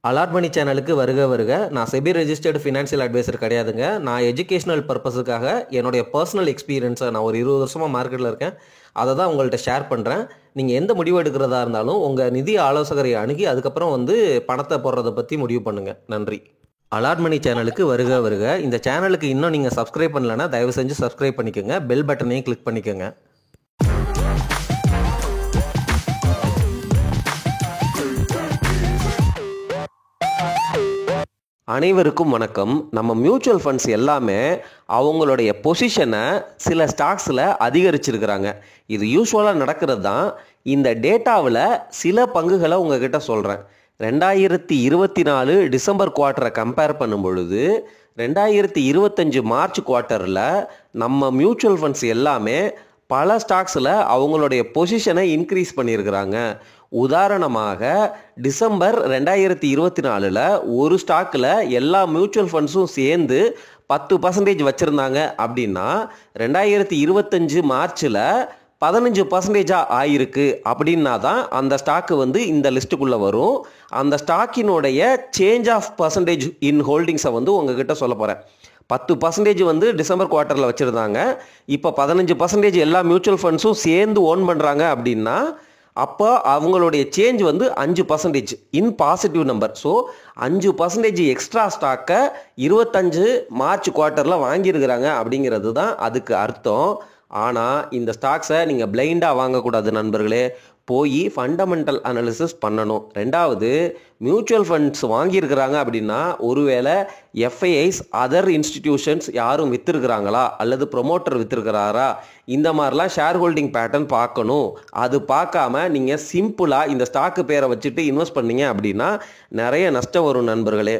Allot மணி சேனலுக்கு வருக வருக. நான் செபி ரெஜிஸ்டர்டு ஃபினான்ஷியல் அட்வைசர் கிடையாதுங்க. நான் எஜுகேஷனல் பர்பஸுக்காக என்னுடைய பர்சனல் எக்ஸ்பீரியன்ஸை நான் ஒரு 20 வருஷமாக மார்க்கெட்டில் இருக்கேன். அதை தான் உங்கள்கிட்ட ஷேர் பண்ணுறேன். நீங்கள் எந்த முடிவு எடுக்கிறதா இருந்தாலும் உங்கள் நிதி ஆலோசகரை அணுகி அதுக்கப்புறம் பணத்தை போடுறதை பற்றி முடிவு பண்ணுங்கள். நன்றி. அலாட் மணி சேனலுக்கு வருக வருக. இந்த சேனலுக்கு இன்னும் நீங்கள் சப்ஸ்கிரைப் பண்ணலன்னா தயவு செஞ்சு சப்ஸ்கிரைப் பண்ணிக்கோங்க. பெல் பட்டனையும் கிளிக் பண்ணிக்கோங்க. அனைவருக்கும் வணக்கம். நம்ம மியூச்சுவல் ஃபண்ட்ஸ் எல்லாமே அவங்களுடைய பொசிஷனை சில ஸ்டாக்ஸில் அதிகரிச்சிருக்கிறாங்க. இது யூஸ்வலாக நடக்கிறது தான். இந்த டேட்டாவில் சில பங்குகளை உங்ககிட்ட சொல்கிறேன். 2024 டிசம்பர் குவார்ட்டரை கம்பேர் பண்ணும் பொழுது 2025 மார்ச் குவார்ட்டரில் நம்ம மியூச்சுவல் ஃபண்ட்ஸ் எல்லாமே பல ஸ்டாக்ஸில் அவங்களுடைய பொசிஷனை இன்க்ரீஸ் பண்ணியிருக்கிறாங்க. உதாரணமாக டிசம்பர் 2024 ஒரு ஸ்டாக்கில் எல்லா மியூச்சுவல் ஃபண்ட்ஸும் சேர்ந்து 10% வச்சுருந்தாங்க அப்படின்னா 2025 மார்ச்சில் 15% ஆயிருக்கு அப்படின்னா தான் அந்த ஸ்டாக்கு இந்த லிஸ்ட்டுக்குள்ளே வரும். அந்த ஸ்டாக்கினுடைய சேஞ்ச் ஆஃப் பர்சன்டேஜ் இன் ஹோல்டிங்ஸை உங்ககிட்ட சொல்ல போகிறேன். 10% டிசம்பர் குவார்ட்டரில் வச்சுருந்தாங்க. இப்போ 15% எல்லா மியூச்சுவல் ஃபண்ட்ஸும் சேர்ந்து ஓன் பண்ணுறாங்க அப்படின்னா அப்போ அவங்களுடைய சேஞ்ச் 5% இன் பாசிட்டிவ் நம்பர். ஸோ 5% எக்ஸ்ட்ரா ஸ்டாக்கை 25 மார்ச் குவார்ட்டரில் வாங்கியிருக்கிறாங்க அப்படிங்கிறது தான் அதுக்கு அர்த்தம். ஆனால் இந்த ஸ்டாக்ஸை நீங்கள் பிளைண்டாக வாங்கக்கூடாது நண்பர்களே. போய் ஃபண்டமெண்டல் அனாலிசிஸ் பண்ணணும். ரெண்டாவது, மியூச்சுவல் ஃபண்ட்ஸ் வாங்கியிருக்கிறாங்க அப்படின்னா ஒருவேளை எஃப்ஐஐஸ் அதர் இன்ஸ்டிடியூஷன்ஸ் யாரும் விற்றுருக்கிறாங்களா அல்லது ப்ரொமோட்டர் விற்றுருக்கிறாரா, இந்த மாதிரிலாம் ஷேர் ஹோல்டிங் பேட்டர்ன் பார்க்கணும். அது பார்க்காம நீங்கள் சிம்பிளாக இந்த ஸ்டாக்கு பேரை வச்சுட்டு இன்வெஸ்ட் பண்ணீங்க அப்படின்னா நிறைய நஷ்டம் வரும் நண்பர்களே.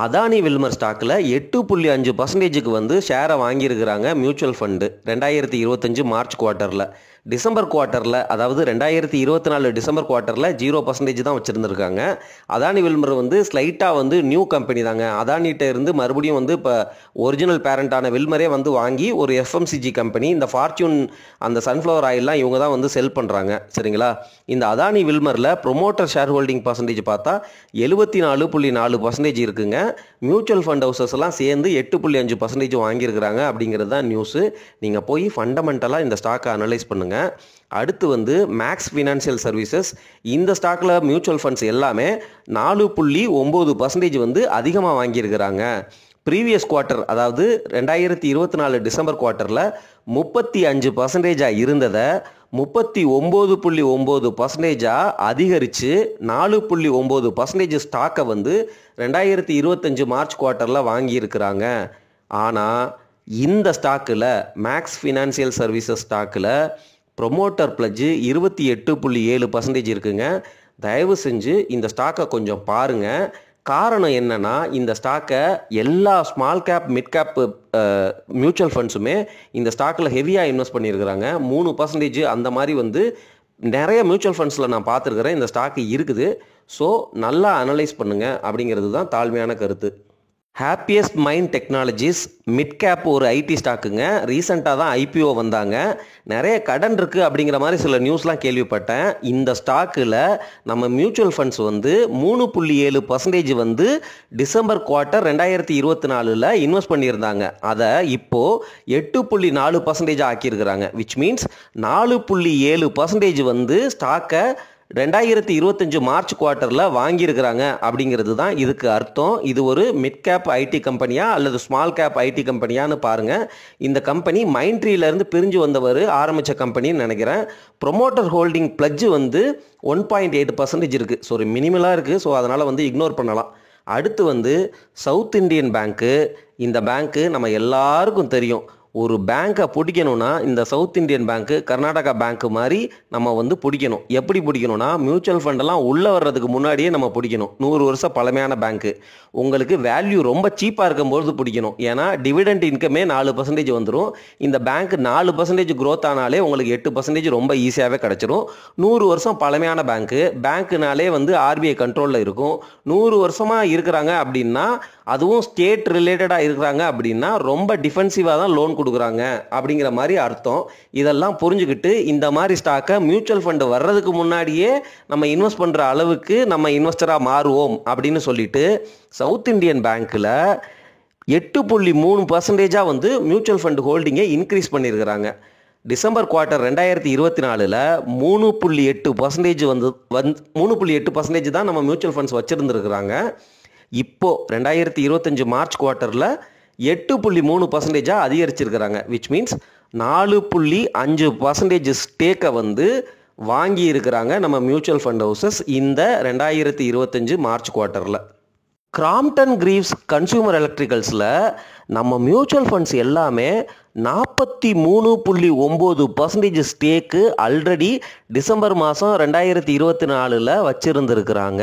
அதானி வில்மர் ஸ்டாக்கில் 8.5% ஷேரை வாங்கியிருக்கிறாங்க மியூச்சுவல் ஃபண்டு 2025 மார்ச் குவார்ட்டரில். டிசம்பர் குவார்ட்டரில், அதாவது 2024 டிசம்பர் குவார்ட்டரில் 0% தான் வச்சுருந்துருக்காங்க. அதானி வில்மர் ஸ்லைட்டாக நியூ கம்பெனி தாங்க. அதானிகிட்ட இருந்து மறுபடியும் இப்போ ஒரிஜினல் பேரண்டான வில்மரே வாங்கி ஒரு எஃப்எம்சிஜி கம்பெனி, இந்த ஃபார்ச்சூன் அந்த சன்ஃப்ளவர் ஆயிலெலாம் இவங்க தான் செல் பண்ணுறாங்க. சரிங்களா? இந்த அதானி வில்மரில் ப்ரொமோட்டர் ஷேர் ஹோல்டிங் பர்சன்டேஜ் பார்த்தா 74.4% இருக்குங்க. மியூச்சுவல் ஃபண்ட் ஹவுசஸ் எல்லாம் சேர்ந்து 8.5% வாங்கியிருக்கிறாங்க அப்படிங்கிறது தான் நியூஸு. நீங்கள் போய் ஃபண்டமெண்டலாக இந்த ஸ்டாக்கை அனலைஸ் பண்ணுங்கள். அடுத்து மேக்ஸ் ஃபினான்ஷியல் சர்வீசஸ், இந்த ஸ்டாக்கில் மியூச்சுவல் ஃபண்ட்ஸ் எல்லாமே 4.9% அதிகமாக வாங்கியிருக்கிறாங்க. ப்ரீவியஸ் குவார்ட்டர், அதாவது 2024 டிசம்பர் குவார்ட்டரில் 35% இருந்ததை 39.9% அதிகரித்து 4.9% ஸ்டாக்கை 2025 மார்ச் குவார்ட்டரில் வாங்கியிருக்கிறாங்க. ஆனால் இந்த ஸ்டாக்கில், மேக்ஸ் ஃபினான்ஷியல் சர்வீசஸ் ஸ்டாக்கில் ப்ரொமோட்டர் பிளட்ஜு 28.7% இருக்குங்க. தயவு செஞ்சு இந்த ஸ்டாக்கை கொஞ்சம் பாருங்கள். காரணம் என்னென்னா, இந்த ஸ்டாக்கை எல்லா small cap mid cap mutual ஃபண்ட்ஸுமே இந்த ஸ்டாக்கில் ஹெவியாக இன்வெஸ்ட் பண்ணியிருக்கிறாங்க. 3% அந்த மாதிரி நிறைய மியூச்சுவல் ஃபண்ட்ஸில் நான் பார்த்துருக்குறேன். இந்த ஸ்டாக்கு இருக்குது. ஸோ நல்லா அனலைஸ் பண்ணுங்கள் அப்படிங்கிறது தான் தாழ்மையான கருத்து. Happiest mind technologies mid cap ஒரு ஐடி ஸ்டாக்குங்க. ரீசெண்டாக தான் ஐபிஓ வந்தாங்க. நிறைய கடன் இருக்குது அப்படிங்கிற மாதிரி சில நியூஸ்லாம் கேள்விப்பட்டேன். இந்த ஸ்டாக்கில் நம்ம mutual funds 3.7% December quarter 2024 invest பண்ணியிருந்தாங்க. அதை இப்போது 8.4% ஆக்கியிருக்கிறாங்க. விச் மீன்ஸ் 4.7% ஸ்டாக்கை 2025 மார்ச் குவார்ட்டரில் வாங்கியிருக்கிறாங்க அப்படிங்கிறது தான் இதுக்கு அர்த்தம். இது ஒரு மிட் கேப் ஐடி கம்பெனியா அல்லது ஸ்மால் கேப் ஐடி கம்பெனியான்னு பாருங்கள். இந்த கம்பெனி மைண்ட்ரியிலேருந்து பிரிஞ்சு வந்தவர் ஆரம்பித்த கம்பெனின்னு நினைக்கிறேன். ப்ரொமோட்டர் ஹோல்டிங் பிளட்ஜு 1.8% இருக்குது. ஸோ ஒரு மினிமலாக இருக்குது. ஸோ அதனால் இக்னோர் பண்ணலாம். அடுத்து சவுத் இண்டியன் பேங்க்கு. இந்த பேங்க்கு நம்ம எல்லாருக்கும் தெரியும். ஒரு பேங்க்கை பிடிக்கணும்னா இந்த சவுத் இண்டியன் பேங்க்கு கர்நாடகா பேங்க்கு மாதிரி நம்ம பிடிக்கணும். எப்படி பிடிக்கணும்னா, மியூச்சுவல் ஃபண்டெல்லாம் உள்ளே வர்றதுக்கு முன்னாடியே நம்ம பிடிக்கணும். 100 வருஷம் பழமையான பேங்க்கு. உங்களுக்கு வேல்யூ ரொம்ப சீப்பாக இருக்கும்போது பிடிக்கணும். ஏன்னா டிவிடெண்ட் இன்கமே 4% வந்துடும். இந்த பேங்க் 4% க்ரோத் ஆனாலே உங்களுக்கு 8% ரொம்ப ஈஸியாகவே கிடச்சிரும். 100 வருஷம் பழமையான பேங்க்குனாலே ஆர்பிஐ கண்ட்ரோலில் இருக்கும். 100 வருஷமாக இருக்கிறாங்க அப்படின்னா அதுவும் ஸ்டேட் ரிலேட்டடாக இருக்கிறாங்க அப்படின்னா ரொம்ப டிஃபென்சிவாக தான் லோன் கொடுக்குறாங்க அப்படிங்கிற மாதிரி அர்த்தம். இதெல்லாம் புரிஞ்சுக்கிட்டு இந்த மாதிரி ஸ்டாக்கை மியூச்சுவல் ஃபண்டு வர்றதுக்கு முன்னாடியே நம்ம இன்வெஸ்ட் பண்ணுற அளவுக்கு நம்ம இன்வெஸ்டராக மாறுவோம் அப்படின்னு சொல்லிட்டு சவுத் இந்தியன் பேங்க்கில் 8.3% வந்து மியூச்சுவல் ஃபண்டு ஹோல்டிங்கை இன்க்ரீஸ் பண்ணியிருக்கிறாங்க. டிசம்பர் குவார்ட்டர் 2024 3.8% வந்து 3.8% தான் நம்ம மியூச்சுவல் ஃபண்ட்ஸ் வச்சுருந்துருக்குறாங்க. இப்போது 2025 மார்ச் குவார்ட்டரில் 8.3% அதிகரிச்சிருக்கிறாங்க. விச் மீன்ஸ் 4.5% ஸ்டேக்கை வந்து வாங்கி இருக்கிறாங்க நம்ம மியூச்சுவல் ஃபண்ட் ஹவுசஸ் இந்த 2025 மார்ச் குவார்ட்டரில். கிராம்ப்டன் கிரீவ்ஸ் கன்சூமர் எலக்ட்ரிக்கல்ஸில் நம்ம மியூச்சுவல் ஃபண்ட்ஸ் எல்லாமே 43.9% ஸ்டேக்கு ஆல்ரெடி டிசம்பர் மாதம் 2024 வச்சுருந்துருக்குறாங்க.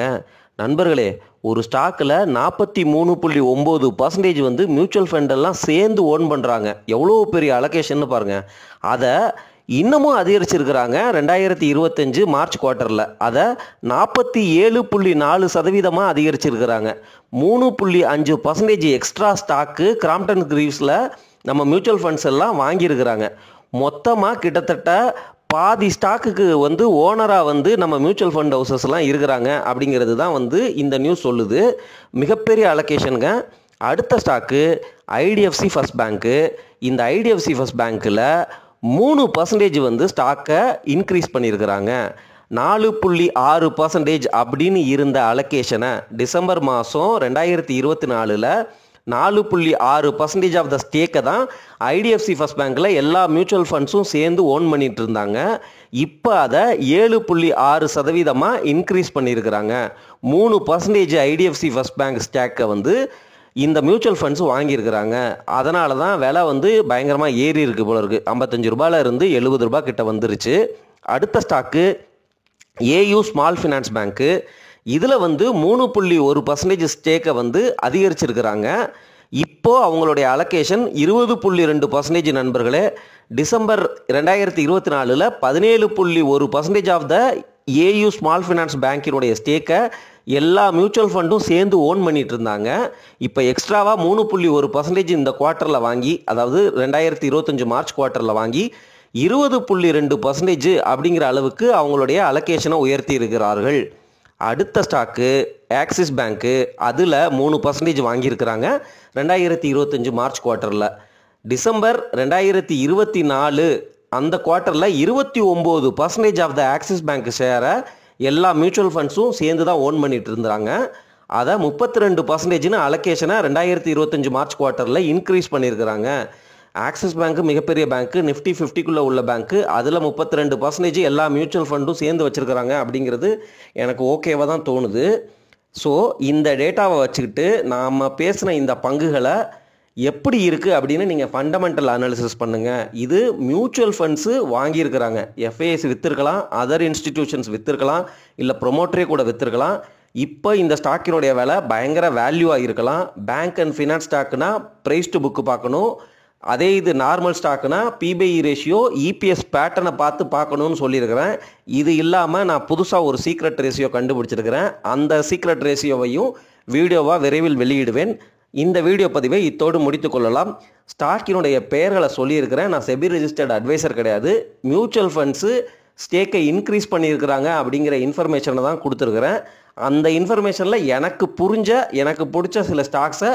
நண்பர்களே, ஒரு ஸ்டாக்கில் 43.9% வந்து மியூச்சுவல் ஃபண்டெல்லாம் சேர்ந்து ஓன் பண்ணுறாங்க. எவ்வளோ பெரிய அலோகேஷன்னு பாருங்கள். அதை இன்னமும் அதிகரிச்சிருக்கிறாங்க 2025 மார்ச் குவார்ட்டரில். அதை 47.4% அதிகரிச்சிருக்கிறாங்க. 3.5% எக்ஸ்ட்ரா ஸ்டாக்கு கிராம்ப்டன் கிரீவ்ஸில் நம்ம மியூச்சுவல் ஃபண்ட்ஸ் எல்லாம் வாங்கியிருக்கிறாங்க. மொத்தமாக கிட்டத்தட்ட பாதி ஸ்டாக்குக்கு வந்து ஓனராக வந்து நம்ம மியூச்சுவல் ஃபண்ட் ஹவுசஸ்லாம் இருக்கிறாங்க அப்படிங்கிறது தான் வந்து இந்த நியூஸ் சொல்லுது. மிகப்பெரிய அலோகேஷனுங்க. அடுத்த ஸ்டாக்கு ஐடிஎஃப்சி ஃபர்ஸ்ட் பேங்க்கு. இந்த ஐடிஎஃப்சி ஃபர்ஸ்ட் பேங்க்கில் 3% வந்து ஸ்டாக்கை இன்க்ரீஸ் பண்ணியிருக்கிறாங்க. 4.6% அப்படின்னு இருந்த அலோகேஷனை டிசம்பர் மாதம் 2024 4.6% ஆஃப் த ஸ்டேக்கை தான் ஐடிஎஃப்சி ஃபர்ஸ்ட் பேங்க்கில் எல்லா மியூச்சுவல் ஃபண்ட்ஸும் சேர்ந்து ஓன் பண்ணிட்டு இருந்தாங்க. இப்போ அதை 7.6% இன்க்ரீஸ் பண்ணியிருக்கிறாங்க. 3% ஐடிஎஃப்சி ஃபர்ஸ்ட் பேங்க் ஸ்டாக்கை வந்து இந்த மியூச்சுவல் ஃபண்ட்ஸ் வாங்கியிருக்கிறாங்க. அதனால தான் விலை வந்து பயங்கரமாக ஏறி இருக்குது போல இருக்குது. 55 ரூபாயில இருந்து 70 ரூபா கிட்ட வந்துருச்சு. அடுத்த ஸ்டாக்கு ஏயு ஸ்மால் ஃபினான்ஸ் பேங்க்கு. இதில் வந்து 3.1% ஸ்டேக்கை வந்து அதிகரிச்சிருக்கிறாங்க. இப்போது அவங்களுடைய அலோகேஷன் 20.2% நண்பர்களே. December 2024 17.1% of the AU small finance பேங்கினுடைய ஸ்டேக்கை எல்லா மியூச்சுவல் ஃபண்டும் சேர்ந்து ஓன் பண்ணிட்டு இருந்தாங்க. இப்போ எக்ஸ்ட்ராவாக 3.1% இந்த குவார்ட்டரில் வாங்கி, அதாவது 2025 மார்ச் குவார்ட்டரில் வாங்கி 20.2% அப்படிங்கிற அளவுக்கு அவங்களுடைய அலோகேஷனை உயர்த்தி இருக்கிறார்கள். அடுத்த ஸ்டாக்கு ஆக்சிஸ் பேங்க்கு. அதில் 3% வாங்கியிருக்கிறாங்க 2025 மார்ச் குவார்ட்டரில். டிசம்பர் 2024 அந்த குவார்ட்டரில் 29% ஆஃப் த ஆக்சிஸ் பேங்க் ஷேரை எல்லா மியூச்சுவல் ஃபண்ட்ஸும் சேர்ந்து தான் ஓன் பண்ணிட்டு இருந்தாங்க. அதை 32% அலோகேஷனை 2025 மார்ச் குவார்ட்டரில் இன்க்ரீஸ் பண்ணியிருக்கிறாங்க. ஆக்சிஸ் பேங்க்கு மிகப்பெரிய பேங்க்கு, நிஃப்டி 50க்குள்ளே உள்ள பேங்க்கு. அதில் 32% எல்லா மியூச்சுவல் ஃபண்டும் சேர்ந்து வச்சுருக்கிறாங்க அப்படிங்கிறது எனக்கு ஓகேவாக தான் தோணுது. ஸோ இந்த டேட்டாவை வச்சுக்கிட்டு நாம் பேசின இந்த பங்குகளை எப்படி இருக்குது அப்படின்னு நீங்கள் ஃபண்டமெண்டல் அனாலிசிஸ் பண்ணுங்கள். இது மியூச்சுவல் ஃபண்ட்ஸு வாங்கியிருக்கிறாங்க. எஃப்ஐஎஸ் விற்றுருக்கலாம், அதர் இன்ஸ்டிடியூஷன்ஸ் விற்றுருக்கலாம், இல்லை ப்ரொமோட்டரே கூட விற்றுருக்கலாம். இப்போ இந்த ஸ்டாக்கினுடைய விலை பயங்கர வேல்யூவாக இருக்கலாம். பேங்க் அண்ட் ஃபினான்ஸ் ஸ்டாக்குனா ப்ரைஸ் டு புக்கு பார்க்கணும். அதே இது நார்மல் ஸ்டாக்குனா பிபிஐ ரேஷியோ, இபிஎஸ் பேட்டர்னை பார்க்கணும்னு சொல்லியிருக்கிறேன். இது இல்லாமல் நான் புதுசாக ஒரு சீக்ரெட் ரேஷியோ கண்டுபிடிச்சிருக்கிறேன். அந்த சீக்ரெட் ரேஷியோவையும் வீடியோவாக விரைவில் வெளியிடுவேன். இந்த வீடியோ பதிவை இத்தோடு முடித்து கொள்ளலாம். ஸ்டாக்கினுடைய பெயர்களை சொல்லியிருக்கிறேன். நான் செபி ரெஜிஸ்டர்ட் அட்வைசர் கிடையாது. மியூச்சுவல் ஃபண்ட்ஸு ஸ்டேக்கை இன்க்ரீஸ் பண்ணியிருக்கிறாங்க அப்படிங்கிற இன்ஃபர்மேஷனை தான் கொடுத்துருக்குறேன். அந்த இன்ஃபர்மேஷனில் எனக்கு பிடிச்ச சில ஸ்டாக்ஸை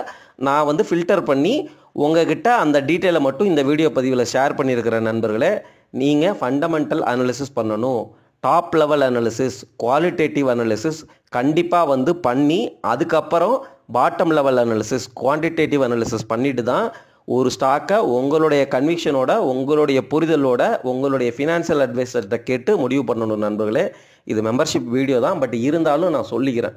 நான் வந்து ஃபில்டர் பண்ணி உங்ககிட்ட அந்த டீட்டெயிலை மட்டும் இந்த வீடியோ பதிவில் ஷேர் பண்ணியிருக்கிறேன். நண்பர்களே, நீங்கள் ஃபண்டமெண்டல் அனாலிசிஸ் பண்ணணும். Top level analysis, qualitative analysis கண்டிப்பாக வந்து பண்ணி, அதுக்கப்புறம் bottom level analysis, quantitative analysis பண்ணிட்டு தான் ஒரு ஸ்டாக்கை உங்களுடைய கன்விக்ஷனோட, உங்களுடைய புரிதலோட, உங்களுடைய ஃபினான்ஷியல் அட்வைசர்கிட்ட கேட்டு முடிவு பண்ணணும். நண்பர்களே, இது மெம்பர்ஷிப் வீடியோ தான், பட் இருந்தாலும் நான் சொல்லிக்கிறேன்.